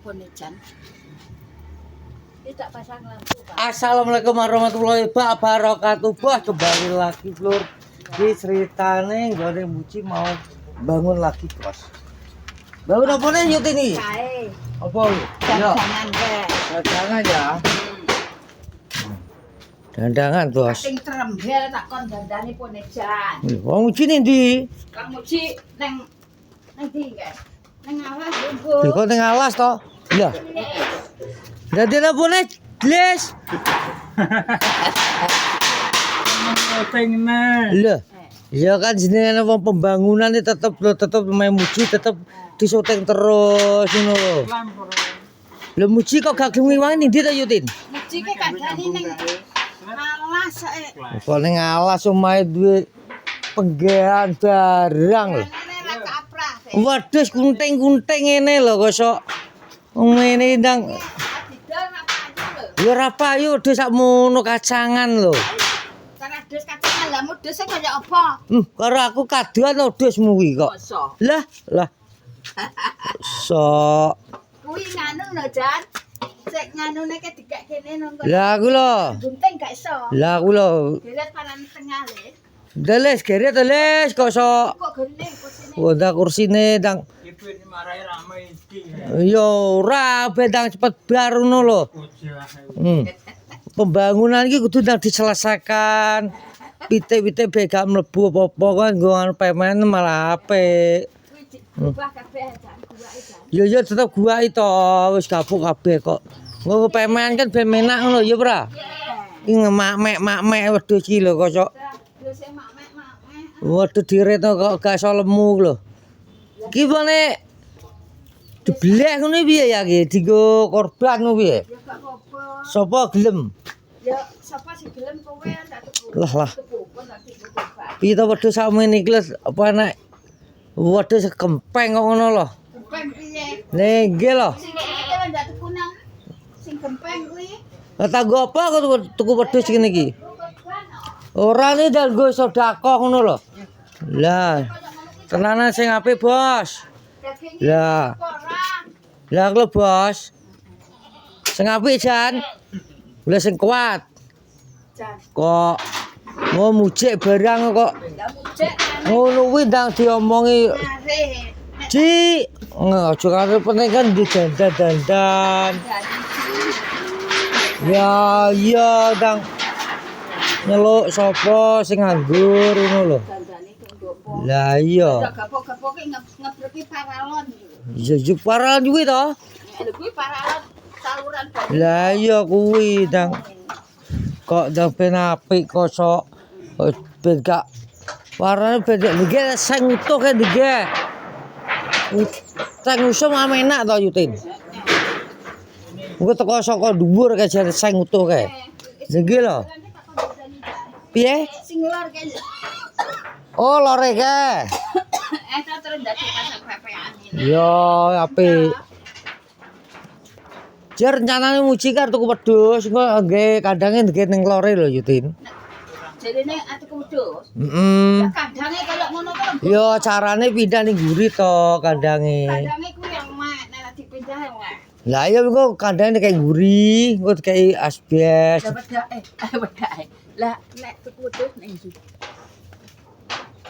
Ponejan. Tidak pasang lampu, Pak. Assalamualaikum warahmatullahi wabarakatuh. Bos, kembali lagi Lur di ceritane nggone Muci mau bangun lagi, Bos. Bangun apa nih yut ini? Kae. Apa? Ya. Jangan ke. Dandangan ya. Dandangan, Bos. Sing trembel tak kon dandani Ponejan. Wong Muci ndi? Kang Muci neng ndi, guys? Neng alas lungguh. Di kok ning alas to? Iya. Dadi apa nih? Gles. Lho. Ya kan jenenge wong pembangunan iki tetep main Muci tetep disyuting terus ngono lho. Lho Muci kok gak gelem ngiwangi ndi to Yutin? Muci ki kandhani neng alas ae. Kok ning alas omahe duwe penggawean barang lho. Nene ra kaprah. Wedhus kunting-kunting ngene lho kok sok ngene ndang Didol apa aja lho. ya ora payu wedhus sakmono kacangan lho. Karena dus kacangan lah mudus sing kaya apa? Karo aku kaduan wedhusmu kuwi kok. Masa. Lah. Sok. Kuwi nganu lho, Jan. Sik nganune ke dikek kene nang kono. Lah aku lho. Gunting gak iso. Lah aku lho. Deret panan tengah le. Deles geret deles kok sok. Kok gening kusine. Wonda kursine ndang. Yo ora bedang cepet bar ngono lho. Pembangunan iki kudu ndang diselesaikan. Pitik-pitik be gak mlebu apa-apa kan nggo anu pemen malah apik. Kuwi diubah kabeh Jan, guwake Jan. Ya tetep gua itu wis kapuk kabeh kok. Nggo pemen kan ben menak ngono ya ora. Iki ngemak-mek wedhus iki lho kok sok. Yo sing mak-mek. Waduh diret kok gak iso lemu lho. Ki bane diblek ngono piye ya ki? Dienggo korban ngono piye? Ya gak apa-apa. Sopo gelem? Ya sapa sing gelem kowe ndak tuku. Lah. Tuku nanti tuku. Piye to wedhus sakmene iki Les apa nek wedhus kempeng kok ngono lho. Gempeng piye? Nggih lho. Sing iki ndak tuku nang sing gempeng kuwi. Lah tak nggo apa kok tuku wedhus ngene iki? Ora nih dan gue sodako ngono lho. Lah. Tenanan sing apik, Bos. Lah. Lah lho, Bos. Sing apik Jan. Lah sing kuat. Jan. Kok mau mujik barang kok Lah mujek ngono kuwi ndang diomongi nare. Ci, aja karo penting kan di dandan. Ya iya ndang nyeluk sapa sing nganggur ngono lho. Dandane kok ndok. Lah iya. Ndak gapok-gapok ngebreki paralon. Ya juk paralon kuwi to. Lha kuwi paralon saluran banyu. Lah iya kuwi ndang kok ndang ben apik kok sok ben gak warnane ben nggih sing utuh kan nggih. Sing usum enak to Yutin. Engko teko saka dhuwur kae jare sing utuh kae. Nggih lho. Piye? Sing lor kae. Oh lore kae. Eta terus dadi pasang pepean ini. Yo apik. Jar rencanane Muji karo tuku wedhus engko nggih kandange nggih ning lore lho Yutin. Jarine atuku wedhus. Heeh. Kandange kaya ngono to. Yo carane pindah ning guri to kandange. Kandange kuwi yang mak nek dipindah yang mak. Lah iya engko kandange kayak guri, engko kayak asbes. Lah wedake. Lah nek tuku wedhus ning ndi?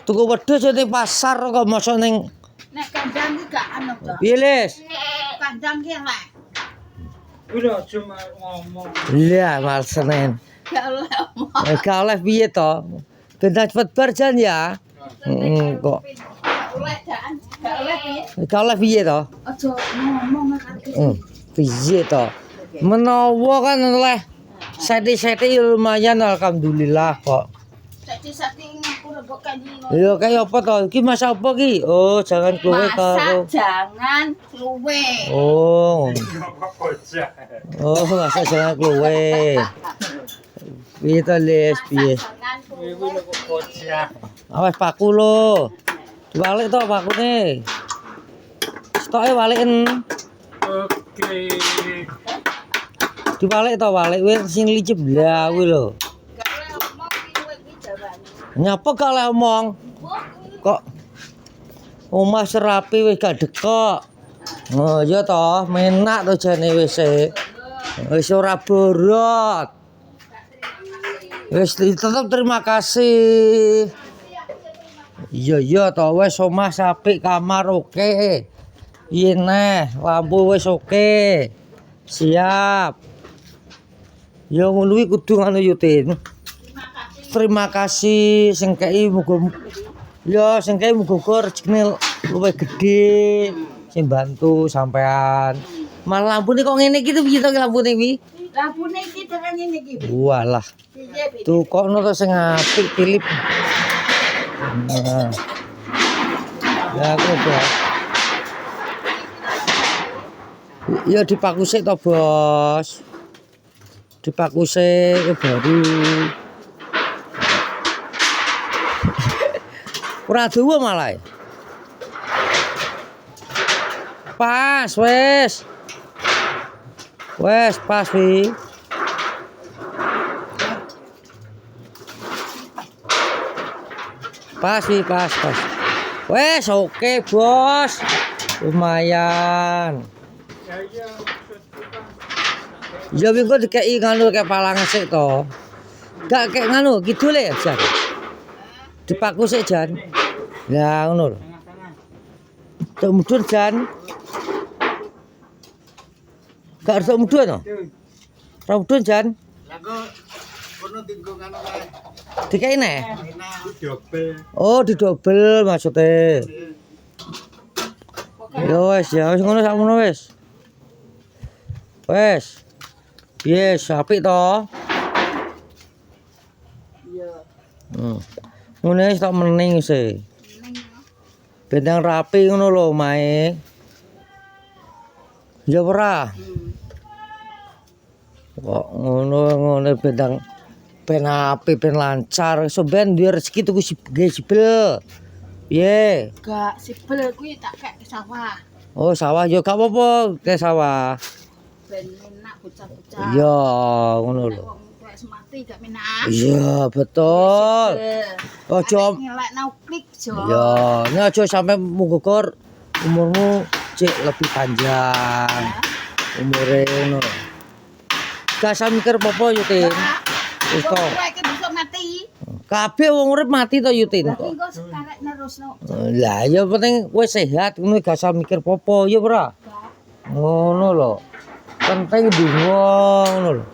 Tuku wedhus ning pasar kok mosok ning Nek kandang ki gak anu to. piye Les? Kandang ki elek. Udah cuma ngomong. Iya, mal Senin. Gak oleh omong. Gak oleh piye to? Ben cepet bar jan ya. Kok Gak oleh Jan. Gak oleh piye? gak oleh piye to? Aja ngomong karo Piye to? Menawa kan oleh seti-seti lumayan alhamdulillah kok. Sati-sati ngapura mbok kanyi. Yo kaya apa to? Iki masak apa ki? Oh, jangan kluwe karo. Masak jangan kluwe. Oh. Oh, masak jangan kluwe. Piye to Les piye? Jangan kluwe. Awas paku lo. Diwalik to pakune. Stoke waliken. Oke. Diwalik to walik wis sing licip lah kuwi lho. Gak oleh omong kuwi kuwi jawane. Nyapa gak oleh omong. Kok omah serapi wis gak dekok. Oh, ya toh, menak to jane wis e. Wis ora borot. Wis tetep terima kasih. Iya toh, wis omah apik, kamar oke. Piye neh, lampu wis oke. Siap. Ya ngono kuwi kudu ngono Yutin. Terima kasih sing kei muga ya sing kei muga rezekine luwih gedhe sing bantu sampean. Malah lampune kok ngene iki piye to lampune iki? Lampune iki terang ngene iki. Walah. Piye? Tuh kok ono sing apik Philip. Nah. Ya aku udah. Ya dipaku sik to, Bos. Dipaku sik baru. Ora dawa malah. Pas wes. Wes pas wi. Pas wi pas. Wes oke, Bos. Lumayan. Ya wingi kok dikeki ngono kek palangan sik to. Gak kek ngono kidul ya, Jan. Dipaku sik, Jan. Lah ngono lho. Tok mudhun, Jan. Gak harus mudhun to? Ora mudhun, Jan. Lah kok kono tinggo ngono kae. Dikeki neh. Dobel. Oh, didobel maksudnya. Ya wis ngono sakmono wis. Wes. Yes, apik to. Iya. Ngene wis tak mening sih. Bendang rapi ngono lho omahe. Ya ora. Kok ngono bendang ben apik ben lancar, so ben duwe rezeki tuku sibel. Piye? Gak sibel kuwi tak kek sawah. Oh, sawah yo gak apa-apa ke sawah. Ben enak bocah-bocah. Ya, ngono lho. Wong tuwek semati gak menak. Iya, betul. Ojo Ngelekno klik jo. ya, ini aja sampai mugugur umurmu cek lebih panjang. Umure ngono. Gak usah mikir apa-apa Yutin. Wis to. Kowe iki bisa mati. Kabeh wong urip mati to Yutin kok. Engko sekarek nerusno. Lah ya penting kowe sehat ngono gak usah mikir apa-apa ya ora. Ngono lho. Penting dungo ngono lho.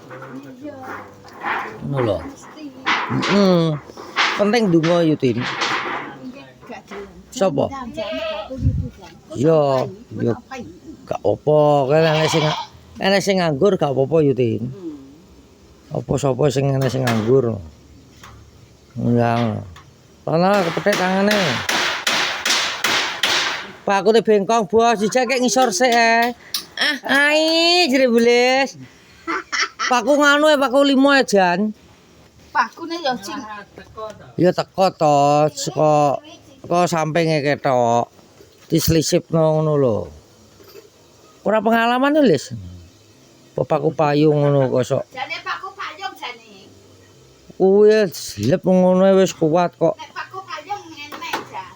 Ngono lho. Penting dungo Yutin. Sopo? Yo, gak apa, kan enek sing nganggur gak apa-apa Yutin. Apa sapa sing enek sing nganggur. Ndang. Tanah kepethek tangane. Pak aku te bengkong, Bos, dijak kek ngisor sik ai jere bules. Pakku nganu pakku 5 Jan. Pakune ya sing Ya teko to, saka sampinge ketok. Dislisipno ngono lho. Ora pengalaman lho, Lis. Bapakku payung ngono kosok. jane pakku payung jane. Kuwi slep ngono wis kuat kok. Nek pakku payung enek jan.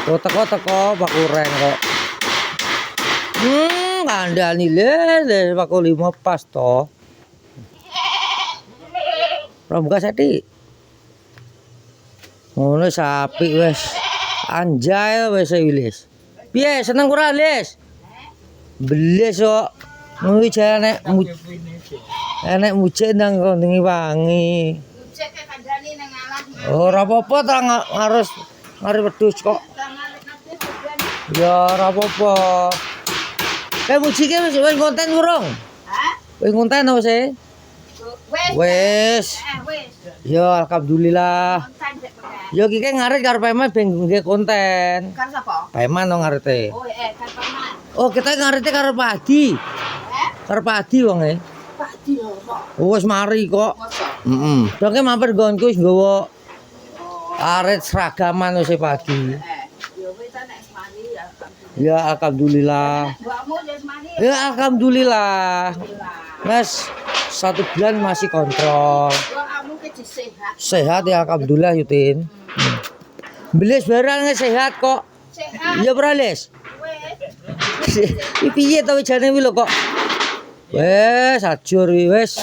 Kok teko Pak Ureng kok. Kandhani le pakku 5 pas to. Romga sati. Ngono sapi wis. Anjay wis Lis. Piye seneng ora Lis? Belis kok. Ngono jane enek mujek nang kondingi wangi. Cek kandhane nang alas. Ora apa-apa ta harus mari wedhus kok. Ya ora apa-apa. Mujike wis konten urung? Hah? Wis konten wis e? Wis. Wis. Wis. Ya alhamdulillah. Konten cek pakai. Ya iki ngarit karo Peman ben nggih konten. Karo sapa? Peman no ngarete. Oh, karo paman. Oh, kita ngarete karo Pak Adi. Karo Pak Adi wonge. Padi lho kok. Oh, wis mari kok. Mosok. Heeh. Dongke mampir nggonku wis nggawa arit seragaman wis pagi. Ya wis nek semari ya. Ya alhamdulillah. Mbakmu ya semari. Ya alhamdulillah. Mas 1 bulan masih kontrol. Kamu ke sehat. Sehat ya alhamdulillah Yutin. Belis barang sehat kok. Sehat. Iya ora Les? Wis. Piye to wijane kuwi lho kok. Wes ajur wis.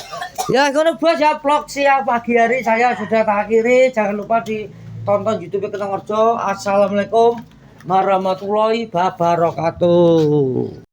Ya ngono bos ya vlog siang pagi hari saya sudah tak akhiri. Jangan lupa ditonton YouTube Kenong Rejo. Assalamualaikum warahmatullahi wabarakatuh.